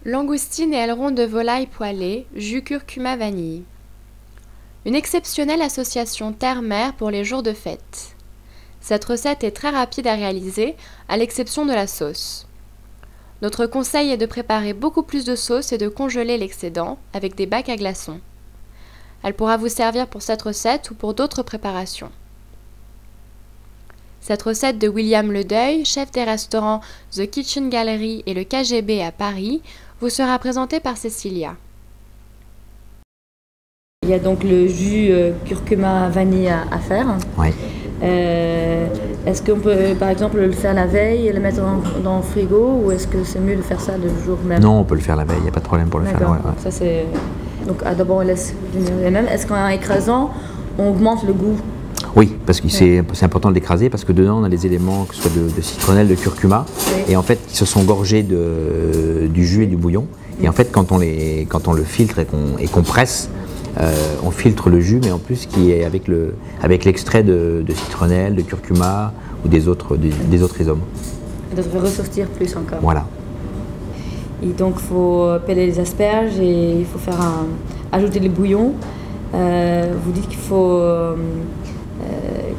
Langoustine et ailerons de volaille poêlés, jus curcuma vanille. Une exceptionnelle association terre-mer pour les jours de fête. Cette recette est très rapide à réaliser, à l'exception de la sauce. Notre conseil est de préparer beaucoup plus de sauce et de congeler l'excédent avec des bacs à glaçons. Elle pourra vous servir pour cette recette ou pour d'autres préparations. Cette recette de William Ledeuil, chef des restaurants The Kitchen Gallery et le KGB à Paris, vous sera présentée par Cécilia. Il y a donc le jus curcuma vanille à faire. Oui. Est-ce qu'on peut par exemple le faire la veille et le mettre dans le frigo, ou est-ce que c'est mieux de faire ça le jour même? Non, on peut le faire la veille, il n'y a pas de problème pour le faire. D'accord, Ouais. ça c'est... Donc d'abord on laisse venir les mêmes. Est-ce qu'en écrasant, on augmente le goût? Oui, parce que c'est important de l'écraser parce que dedans on a des éléments, que ce soit de citronnelle, de curcuma, et en fait qui se sont gorgés du jus et du bouillon. Et en fait quand on le filtre et qu'on presse, on filtre le jus, mais en plus qui est avec l'extrait de citronnelle, de curcuma ou des autres rhizomes. Ça devrait ressortir plus encore. Voilà. Et donc il faut peler les asperges et il faut ajouter le bouillon. Vous dites qu'il faut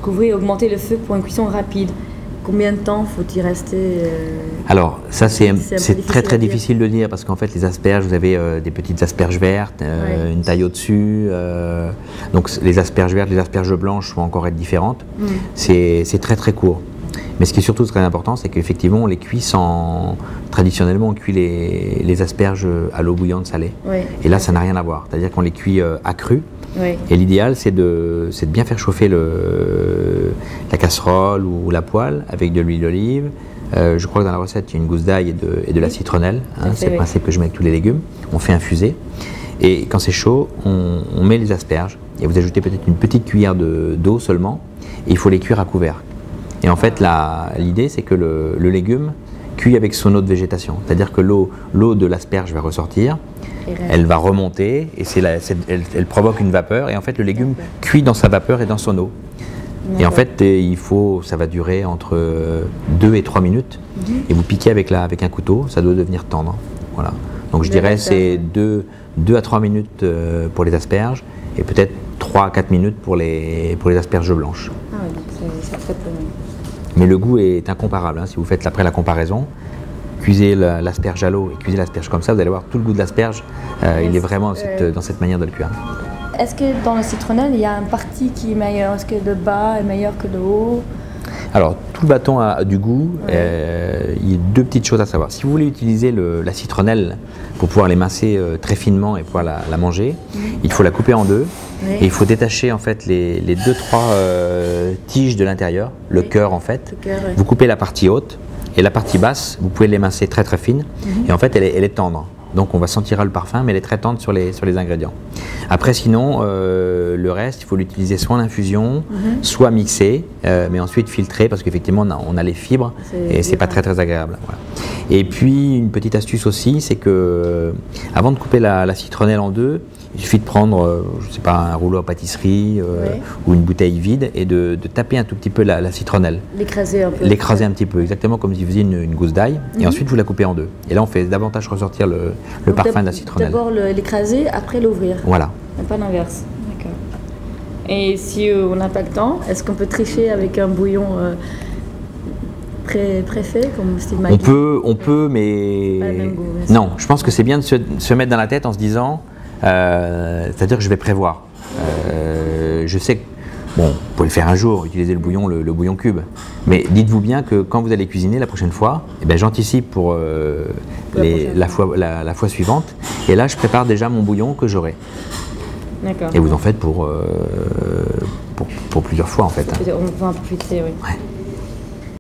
couvrir et augmenter le feu pour une cuisson rapide. Combien de temps faut-il rester Alors ça c'est très à dire. difficile de dire parce qu'en fait les asperges, vous avez des petites asperges vertes, une taille au-dessus, donc les asperges vertes, les asperges blanches vont encore être différentes. C'est très court. Mais ce qui est surtout très important, c'est qu'effectivement on les cuit traditionnellement on cuit les asperges à l'eau bouillante salée. Oui. Et là ça n'a rien à voir, c'est-à-dire qu'on les cuit à cru. Oui. Et l'idéal, c'est de bien faire chauffer la casserole ou la poêle avec de l'huile d'olive. Je crois que dans la recette, il y a une gousse d'ail et de la citronnelle. C'est le principe que je mets avec tous les légumes. On fait infuser. Et quand c'est chaud, on met les asperges. Et vous ajoutez peut-être une petite cuillère d'eau seulement. Et il faut les cuire à couvert. Et en fait, l'idée, c'est que le légume cuit avec son eau de végétation. C'est-à-dire que l'eau de l'asperge va ressortir. Elle va remonter et elle provoque une vapeur et en fait le légume cuit dans sa vapeur et dans son eau. Et en fait ça va durer entre 2 et 3 minutes et vous piquez avec un couteau, ça doit devenir tendre. Voilà. Donc je dirais c'est 2 à 3 minutes pour les asperges et peut-être 3 à 4 minutes pour les asperges blanches. Ah oui, donc c'est très peu. Mais le goût est incomparable, si vous faites après la comparaison. Cuisez l'asperge à l'eau et cuisez l'asperge comme ça, vous allez voir tout le goût de l'asperge, il est vraiment dans cette manière de le cuire. Est-ce que dans le citronnelle, il y a un parti qui est meilleur? Est-ce que le bas est meilleur que le haut? Alors, tout le bâton a du goût. Il y a deux petites choses à savoir. Si vous voulez utiliser la citronnelle pour pouvoir l'émincer très finement et pouvoir la manger, il faut la couper en deux. Et il faut détacher en fait les 2-3 tiges de l'intérieur, le cœur en fait. Vous coupez la partie haute. Et la partie basse, vous pouvez l'émincer très fine. Et en fait, elle est tendre. Donc on va sentir le parfum, mais elle est très tendre sur les ingrédients. Après, sinon, le reste, il faut l'utiliser soit en infusion, soit mixé, mais ensuite filtré, parce qu'effectivement, on a les fibres et c'est pas très agréable. Voilà. Et puis, une petite astuce aussi, c'est que avant de couper la citronnelle en deux, il suffit de prendre, je sais pas, un rouleau à pâtisserie ou une bouteille vide et de taper un tout petit peu la citronnelle. L'écraser un peu. L'écraser un petit peu, exactement comme si vous faisiez une gousse d'ail. Et ensuite, vous la coupez en deux. Et là, on fait davantage ressortir le parfum de la citronnelle. D'abord l'écraser, après l'ouvrir. Voilà. Et pas l'inverse. D'accord. Et si on n'a pas le temps, est-ce qu'on peut tricher avec un bouillon préfait, comme style Maggi? On peut, mais... Pas le même goût, non, je pense que c'est bien de se mettre dans la tête en se disant... c'est-à-dire que je vais prévoir. Je sais que, bon, vous pouvez le faire un jour, utiliser le bouillon cube, mais dites-vous bien que quand vous allez cuisiner la prochaine fois, eh ben, j'anticipe pour la fois suivante, et là je prépare déjà mon bouillon que j'aurai. Et vous en faites pour plusieurs fois en fait. On va en profiter, oui. Ouais.